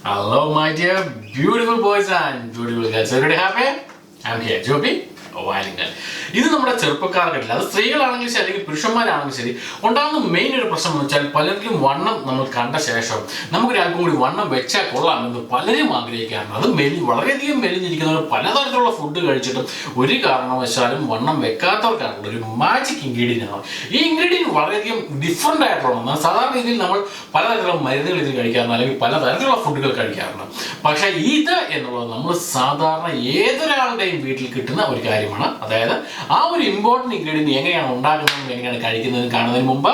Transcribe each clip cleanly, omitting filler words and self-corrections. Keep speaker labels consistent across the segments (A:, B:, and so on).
A: Hello, my dear beautiful boys and beautiful girls. Everybody happy? I'm here, Joby. ഇത് നമ്മുടെ ചെറുപ്പക്കാർക്കല്ല, അത് സ്ത്രീകളാണെങ്കിലും ശരി അല്ലെങ്കിൽ പുരുഷന്മാരാണെങ്കിലും ശരി ഉണ്ടാകുന്ന മെയിൻ ഒരു പ്രശ്നം എന്ന് വെച്ചാൽ പലർക്കും വണ്ണം നമ്മൾ കണ്ട ശേഷം നമുക്കൊരല്പം കൂടി വണ്ണം വെച്ചാൽ കൊള്ളാമെന്ന് പലരും ആഗ്രഹിക്കാറുണ്ട്. അത് വളരെയധികം മെലിഞ്ഞിരിക്കുന്നവർ പലതരത്തിലുള്ള ഫുഡ് കഴിച്ചിട്ടും ഒരു കാരണവശാലും വണ്ണം വെക്കാത്തവർക്കാണ് ഒരു മാജിക് ഇൻഗ്രീഡിയൻ്റ് ആണ്. ഈ ഇൻഗ്രീഡിയൻറ്റ് വളരെയധികം ഡിഫറെൻ്റ് ആയിട്ടുള്ളതാണ്. സാധാരണ രീതിയിൽ നമ്മൾ പലതരത്തിലുള്ള മരുന്നുകൾ ഇതിൽ കഴിക്കാറുണ്ട്, അല്ലെങ്കിൽ പലതരത്തിലുള്ള ഫുഡുകൾ കഴിക്കാറുണ്ട്. പക്ഷേ ഇത് എന്നുള്ളത് നമ്മൾ സാധാരണ ഏതൊരാളുടെയും വീട്ടിൽ കിട്ടുന്ന ഒരു കാര്യമാണ്. അതായത് ആ ഒരു ഇമ്പോർട്ടൻറ്റ് ഇൻഗ്രീഡിയൻറ്റ് എങ്ങനെയാണ് ഉണ്ടാക്കുന്നതും എങ്ങനെയാണ് കഴിക്കുന്നതും കാണുന്നതിന് മുമ്പ്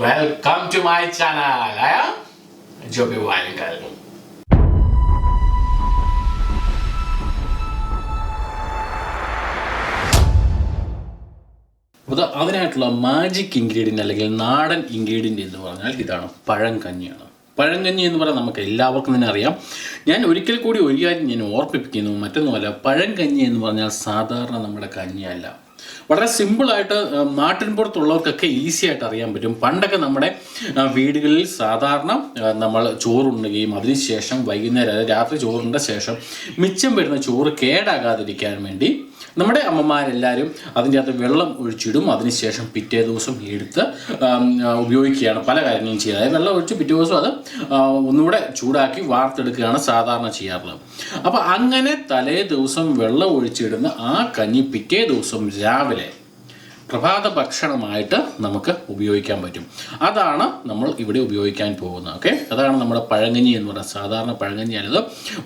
A: welcome to my channel. I am Joby Valikkal. അതിനായിട്ടുള്ള മാജിക് ഇൻഗ്രീഡിയൻറ്റ് അല്ലെങ്കിൽ നാടൻ ഇൻഗ്രീഡിയൻറ്റ് എന്ന് പറഞ്ഞാൽ ഇതാണ്, പഴങ്കഞ്ഞിയാണ്. പഴങ്കഞ്ഞി എന്ന് പറഞ്ഞാൽ നമുക്ക് എല്ലാവർക്കും തന്നെ അറിയാം. ഞാൻ ഒരിക്കൽ കൂടി ഒരു കാര്യം ഞാൻ ഓർമ്മിപ്പിക്കുന്നു, മറ്റൊന്നുമല്ല, പഴങ്കഞ്ഞി എന്ന് പറഞ്ഞാൽ സാധാരണ നമ്മുടെ കഞ്ഞിയല്ല. വളരെ സിമ്പിളായിട്ട് നാട്ടിൻപുറത്തുള്ളവർക്കൊക്കെ ഈസി ആയിട്ട് അറിയാൻ പറ്റും. പണ്ടൊക്കെ നമ്മുടെ വീടുകളിൽ സാധാരണ നമ്മൾ ചോറുണ്ണുകയും അതിനുശേഷം വൈകുന്നേരം രാത്രി ചോറിൻ്റെ ശേഷം മിച്ചം വരുന്ന ചോറ് കേടാകാതിരിക്കാൻ വേണ്ടി നമ്മുടെ അമ്മമാരെല്ലാവരും അതിൻ്റെ അകത്ത് വെള്ളം ഒഴിച്ചിടും. അതിനുശേഷം പിറ്റേ ദിവസം എടുത്ത് ഉപയോഗിക്കുകയാണ്, പല കാര്യങ്ങളും ചെയ്യുക. അതായത് വെള്ളം ഒഴിച്ച് പിറ്റേ ദിവസം അത് ഒന്നുകൂടെ ചൂടാക്കി വാർത്തെടുക്കുകയാണ് സാധാരണ ചെയ്യാറുള്ളത്. അപ്പോൾ അങ്ങനെ തലേ ദിവസം വെള്ളം ഒഴിച്ചിടുന്ന ആ കഞ്ഞി പിറ്റേ ദിവസം രാവിലെ പ്രഭാത ഭക്ഷണമായിട്ട് നമുക്ക് ഉപയോഗിക്കാൻ പറ്റും. അതാണ് നമ്മൾ ഇവിടെ ഉപയോഗിക്കാൻ പോകുന്നത്. ഓക്കെ, അതാണ് നമ്മുടെ പഴങ്കഞ്ഞി എന്ന് പറയുന്നത്. സാധാരണ പഴങ്കഞ്ഞിയാണിത്.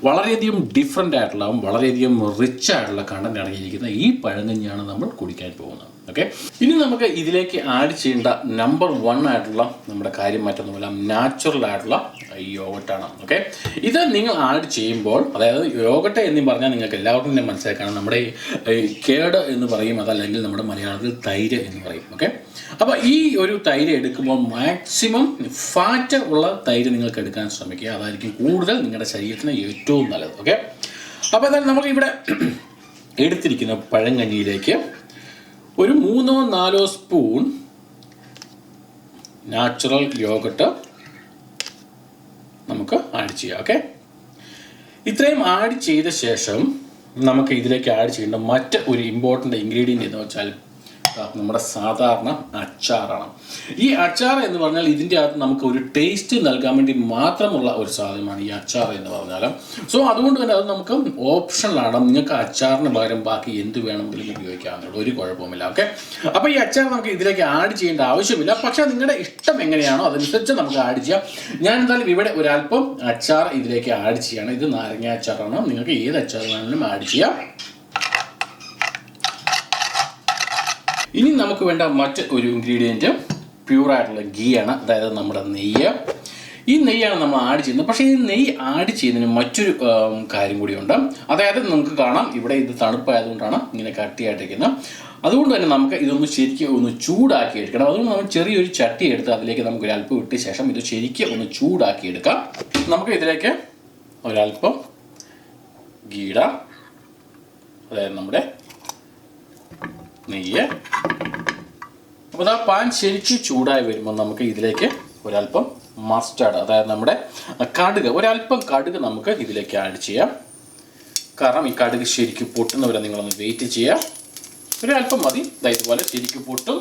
A: വളരെയധികം ഡിഫറെൻ്റ് ആയിട്ടുള്ള, വളരെയധികം റിച്ച് ആയിട്ടുള്ള കണ്ടന്റ് അടങ്ങിയിരിക്കുന്ന ഈ പഴങ്കഞ്ഞിയാണ് നമ്മൾ കുടിക്കാൻ പോകുന്നത്. ഓക്കെ, ഇനി നമുക്ക് ഇതിലേക്ക് ആഡ് ചെയ്യേണ്ട നമ്പർ 1 ആയിട്ടുള്ള നമ്മുടെ കാര്യം മറ്റൊന്നുമല്ല, നാച്ചുറൽ ആയിട്ടുള്ള യോഗട്ടാണ്. ഓക്കെ, ഇത് നിങ്ങൾ ആഡ് ചെയ്യുമ്പോൾ, അതായത് യോഗട്ട് എന്ന് പറഞ്ഞാൽ നിങ്ങൾക്ക് എല്ലാവർക്കും തന്നെ മനസ്സിലാക്കണം, നമ്മുടെ കേട് എന്ന് പറയും, അതല്ലെങ്കിൽ നമ്മുടെ മലയാളത്തിൽ തൈര് എന്ന് പറയും. ഓക്കെ, അപ്പോൾ ഈ ഒരു തൈര് എടുക്കുമ്പോൾ മാക്സിമം ഫാറ്റ് ഉള്ള തൈര് നിങ്ങൾക്ക് എടുക്കാൻ ശ്രമിക്കുക. അതായിരിക്കും കൂടുതൽ നിങ്ങളുടെ ശരീരത്തിന് ഏറ്റവും നല്ലത്. ഓക്കെ, അപ്പോൾ എന്തായാലും നമുക്ക് ഇവിടെ എടുത്തിരിക്കുന്ന പഴങ്കഞ്ഞിയിലേക്ക് ഒരു 3-4 സ്പൂൺ നാച്ചുറൽ യോഗട്ട് നമുക്ക് ആഡ് ചെയ്യാം. ഓക്കെ, ഇത്രയും ആഡ് ചെയ്ത ശേഷം നമുക്ക് ഇതിലേക്ക് ആഡ് ചെയ്യേണ്ട മറ്റ് ഒരു ഇമ്പോർട്ടൻ്റ് ഇൻഗ്രീഡിയൻ്റ് എന്ന് വെച്ചാൽ നമ്മുടെ സാധാരണ അച്ചാറാണ്. ഈ അച്ചാർ എന്ന് പറഞ്ഞാൽ ഇതിൻ്റെ അകത്ത് നമുക്ക് ഒരു ടേസ്റ്റ് നൽകാൻ വേണ്ടി മാത്രമുള്ള ഒരു സാധനമാണ് ഈ അച്ചാർ എന്ന് പറഞ്ഞാൽ. സോ അതുകൊണ്ട് തന്നെ അത് നമുക്ക് ഓപ്ഷണലാണ്. നിങ്ങൾക്ക് അച്ചാറിന് പകരം ബാക്കി എന്ത് വേണമെങ്കിലും ഉപയോഗിക്കാവുന്നതാണ്, ഒരു കുഴപ്പമില്ല. ഓക്കെ, അപ്പോൾ ഈ അച്ചാർ നമുക്ക് ഇതിലേക്ക് ആഡ് ചെയ്യേണ്ട ആവശ്യമില്ല. പക്ഷേ നിങ്ങളുടെ ഇഷ്ടം എങ്ങനെയാണോ അതനുസരിച്ച് നമുക്ക് ആഡ് ചെയ്യാം. ഞാൻ എന്തായാലും ഇവിടെ ഒരല്പം അച്ചാർ ഇതിലേക്ക് ആഡ് ചെയ്യണം. ഇത് നാരങ്ങ അച്ചാറാണ്, നിങ്ങൾക്ക് ഏത് അച്ചാർ വേണമെങ്കിലും ആഡ് ചെയ്യാം. ഇനി നമുക്ക് വേണ്ട മറ്റ് ഒരു ഇൻഗ്രീഡിയൻറ്റ് പ്യൂറായിട്ടുള്ള ഗീ ആണ്, അതായത് നമ്മുടെ നെയ്യ്. ഈ നെയ്യാണ് നമ്മൾ ആഡ് ചെയ്യുന്നത്. പക്ഷേ ഈ നെയ്യ് ആഡ് ചെയ്യുന്നതിന് മറ്റൊരു കാര്യം കൂടിയുണ്ട്. അതായത് നമുക്ക് കാണാം ഇവിടെ ഇത് തണുപ്പായതുകൊണ്ടാണ് ഇങ്ങനെ കട്ടിയായിട്ടിരിക്കുന്നത്. അതുകൊണ്ട് തന്നെ നമുക്ക് ഇതൊന്ന് ശരിക്കും ഒന്ന് ചൂടാക്കി എടുക്കണം. അതുകൊണ്ട് നമ്മൾ ചെറിയൊരു ചട്ടി എടുത്ത് അതിലേക്ക് നമുക്ക് ഒരല്പം ഇട്ട ശേഷം ഇത് ശരിക്കും ഒന്ന് ചൂടാക്കി എടുക്കാം. നമുക്ക് ഇതിലേക്ക് ഒരല്പം ഗീ ഇടാം, അതായത് നമ്മുടെ നെയ്യ്. അപ്പോൾ ആ പാൻ ശരിക്കും ചൂടായി വരുമ്പോൾ നമുക്ക് ഇതിലേക്ക് ഒരല്പം മസ്റ്റാർഡ്, അതായത് നമ്മുടെ കടുക്, ഒരല്പം കടുക് നമുക്ക് ഇതിലേക്ക് ആഡ് ചെയ്യാം. കാരണം ഈ കടുക് ശരിക്കും പൊട്ടുന്നവരെ നിങ്ങളൊന്ന് വെയിറ്റ് ചെയ്യുക. ഒരല്പം മതി, ഇതുപോലെ ശരിക്കും പൊട്ടും.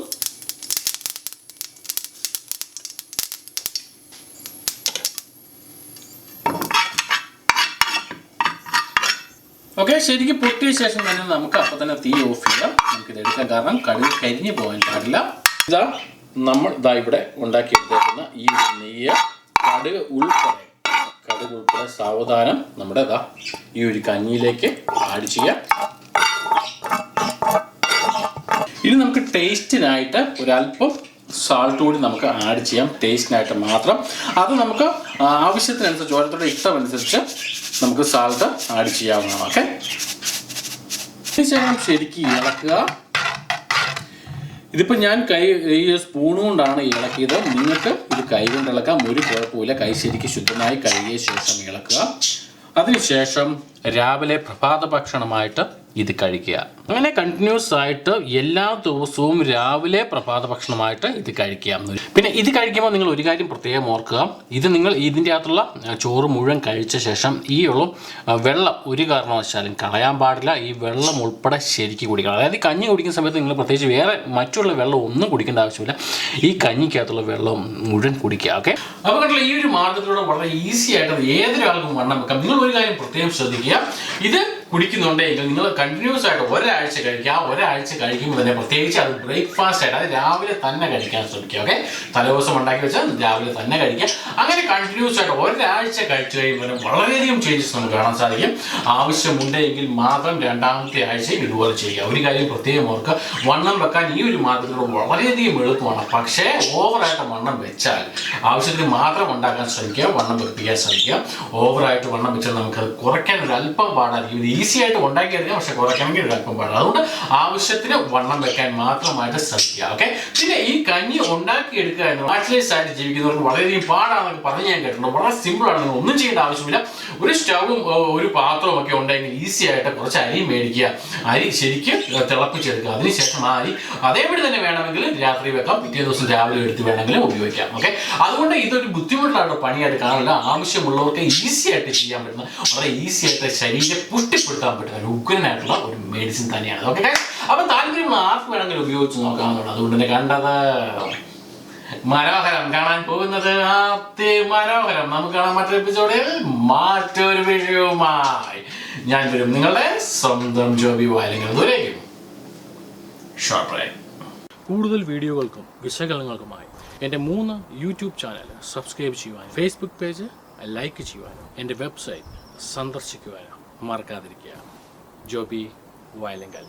A: ഓക്കെ, ശരിക്കും പൊട്ടിയ ശേഷം തന്നെ നമുക്ക് അപ്പോൾ തന്നെ തീ ഓഫ് ചെയ്യാം. നമുക്കിത് എടുക്കാം, കാരണം കടുക് കരിഞ്ഞു പോകാൻ പാടില്ല. ഇതാ നമ്മൾ ഇവിടെ ഉണ്ടാക്കിയെടുത്തേക്കുന്ന ഈ നെയ്യ് കടുക് ഉൾപ്പെടെ സാവധാനം നമ്മുടെ ഈ ഒരു കഞ്ഞിയിലേക്ക് ആഡ് ചെയ്യാം. ഇനി നമുക്ക് ടേസ്റ്റിനായിട്ട് ഒരല്പം സാൾട്ട് കൂടി നമുക്ക് ആഡ് ചെയ്യാം, ടേസ്റ്റിനായിട്ട് മാത്രം. അത് നമുക്ക് ആവശ്യത്തിനനുസരിച്ച്, ഓരോരുത്തരുടെ ഇഷ്ടമനുസരിച്ച് നമുക്ക് സാൾട്ട് ആഡ് ചെയ്യാവുന്നതാണ്. ഓക്കെ, ശേഷം ശരിക്കും ഇളക്കുക. ഇതിപ്പോൾ ഞാൻ ഈ സ്പൂൺ കൊണ്ടാണ് ഇളക്കിയത്. നിങ്ങൾക്ക് ഇത് കൈ കൊണ്ട് ഇളക്കാം, ഒരു കുഴപ്പമില്ല. കൈ ശരിക്കും ശുദ്ധമായി കഴുകിയ ശേഷം ഇളക്കുക. അതിനുശേഷം രാവിലെ പ്രഭാത ഭക്ഷണമായിട്ട് ഇത് കഴിക്കുക. അങ്ങനെ കണ്ടിന്യൂസ് ആയിട്ട് എല്ലാ ദിവസവും രാവിലെ പ്രഭാത ഭക്ഷണമായിട്ട് ഇത് കഴിക്കുക. പിന്നെ ഇത് കഴിക്കുമ്പോൾ നിങ്ങൾ ഒരു കാര്യം പ്രത്യേകം ഓർക്കുക, ഇത് നിങ്ങൾ ഇതിൻ്റെ അകത്തുള്ള ചോറ് മുഴുവൻ കഴിച്ച ശേഷം ഈ ഉള്ള വെള്ളം ഒരു കാരണവശാലും കളയാൻ പാടില്ല. ഈ വെള്ളം ഉൾപ്പെടെ ശരിക്കും കുടിക്കണം. അതായത് കഞ്ഞി കുടിക്കുന്ന സമയത്ത് നിങ്ങൾ പ്രത്യേകിച്ച് വേറെ മറ്റുള്ള വെള്ളം ഒന്നും കുടിക്കേണ്ട ആവശ്യമില്ല, ഈ കഞ്ഞിക്കകത്തുള്ള വെള്ളം മുഴുവൻ കുടിക്കുക. ഓക്കെ, അപ്പോൾ കണ്ടില്ല, ഈ ഒരു മാർഗ്ഗത്തിലൂടെ വളരെ ഈസി ആയിട്ട് ഏതൊരാൾക്കും വണ്ണം വെക്കാം. നിങ്ങൾ ഒരു കാര്യം പ്രത്യേകം ശ്രദ്ധിക്കുക, ഇത് കുടിക്കുന്നുണ്ടെങ്കിൽ നിങ്ങൾ കണ്ടിന്യൂസ് ആയിട്ട് ഒരാഴ്ച കഴിക്കുക. ഒരാഴ്ച കഴിക്കുമ്പോൾ തന്നെ പ്രത്യേകിച്ച് അത് ബ്രേക്ക്ഫാസ്റ്റ് ആയിട്ട്, അത് രാവിലെ തന്നെ കഴിക്കാൻ ശ്രമിക്കുക. ഓക്കെ, തലേദിവസം ഉണ്ടാക്കി വെച്ചാൽ രാവിലെ തന്നെ കഴിക്കുക. അങ്ങനെ കണ്ടിന്യൂസ് ആയിട്ട് ഒരാഴ്ച കഴിച്ചു കഴിയുമ്പോൾ വളരെയധികം ചേഞ്ചസ് നമുക്ക് കാണാൻ സാധിക്കും. ആവശ്യമുണ്ടെങ്കിൽ മാത്രം രണ്ടാമത്തെ ആഴ്ചയിൽ ഇതുപോലെ ചെയ്യുക. ഒരു കാര്യം പ്രത്യേകം ഓർക്കുക, വണ്ണം വെക്കാൻ ഈ ഒരു മാർഗ്ഗത്തിലൂടെ വളരെയധികം എളുപ്പമാണ്. പക്ഷേ ഓവറായിട്ട് വണ്ണം വെച്ചാൽ ആവശ്യത്തിന് മാത്രം ഉണ്ടാക്കാൻ ശ്രമിക്കുക, വണ്ണം വെപ്പിക്കാൻ ശ്രമിക്കുക. ഓവറായിട്ട് വണ്ണം വെച്ചാൽ നമുക്കത് കുറയ്ക്കാൻ ഒരു അല്പം പാടായിരിക്കും. ഈസി ആയിട്ട് ഉണ്ടാക്കിയെടുക്കാം, പക്ഷെ കുറയ്ക്കണമെങ്കിൽ ഒരു അല്പം പാടാണ്. അതുകൊണ്ട് ആവശ്യത്തിന് വണ്ണം വെക്കാൻ മാത്രമായിട്ട് ശ്രമിക്കുക. ഓക്കെ, പിന്നെ ഈ കഞ്ഞി ഉണ്ടാക്കിയെടുക്കുക എന്ന് ബാച്ചിലേഴ്സ് ആയിട്ട് ജീവിക്കുന്നവർക്ക് വളരെയധികം പാടാണെന്നൊക്കെ പറഞ്ഞ് ഞാൻ കേട്ടിട്ടുണ്ട്. വളരെ സിമ്പിളാണ്, നിങ്ങൾ ഒന്നും ചെയ്യേണ്ട ആവശ്യമില്ല. ഒരു സ്റ്റൗവും ഒരു പാത്രവും ഒക്കെ ഉണ്ടെങ്കിൽ ഈസി ആയിട്ട് കുറച്ച് അരി മേടിക്കുക, അരി ശരിക്കും തിളപ്പിച്ചെടുക്കുക. അതിനുശേഷം ആ അരി അതേപടി തന്നെ വേണമെങ്കിൽ രാത്രി വെക്കാം, പിറ്റേ ദിവസം രാവിലെ എടുത്ത് വേണമെങ്കിലും ഉപയോഗിക്കാം. ഓക്കെ, അതുകൊണ്ട് ഇതൊരു ബുദ്ധിമുട്ടായിട്ട് പണിയായിട്ട് കാണില്ല. ആവശ്യമുള്ളവർക്ക് ഈസി ആയിട്ട് ചെയ്യാൻ പറ്റുന്ന, വളരെ ഈസി ആയിട്ട് ശരീരം പുഷ്ടിപ്പെടുത്താൻ പറ്റുന്ന ഒരു ഉഗ്രനായിട്ടുള്ള ഒരു മെഡിസിൻ തന്നെയാണ്. ഓക്കെ, അപ്പം താല്പര്യം ആർക്ക് വേണമെങ്കിലും ഉപയോഗിച്ച് നോക്കാവുന്നതാണ്. അതുകൊണ്ട് തന്നെ കണ്ടത് മനോഹരം, കാണാൻ പോകുന്നത് മനോഹരം. നമുക്ക് കാണാൻ മറ്റൊരു എപ്പിസോഡിൽ മറ്റൊരു വിഷയവുമായി ഞാൻ വരും. നിങ്ങളുടെ സ്വന്തം ജോബി വയലിംഗൽ. ദൂരേക്കും ഷോർട്ട് ബ്രേക്ക്. കൂടുതൽ വീഡിയോകൾക്കും വിശകലനങ്ങൾക്കുമായി എൻ്റെ 3 യൂട്യൂബ് ചാനൽ സബ്സ്ക്രൈബ് ചെയ്യുവാനും ഫേസ്ബുക്ക് പേജ് ലൈക്ക് ചെയ്യുവാനും എൻ്റെ വെബ്സൈറ്റ് സന്ദർശിക്കുവാനും മറക്കാതിരിക്കുക. ജോബി വയലിംഗൽ.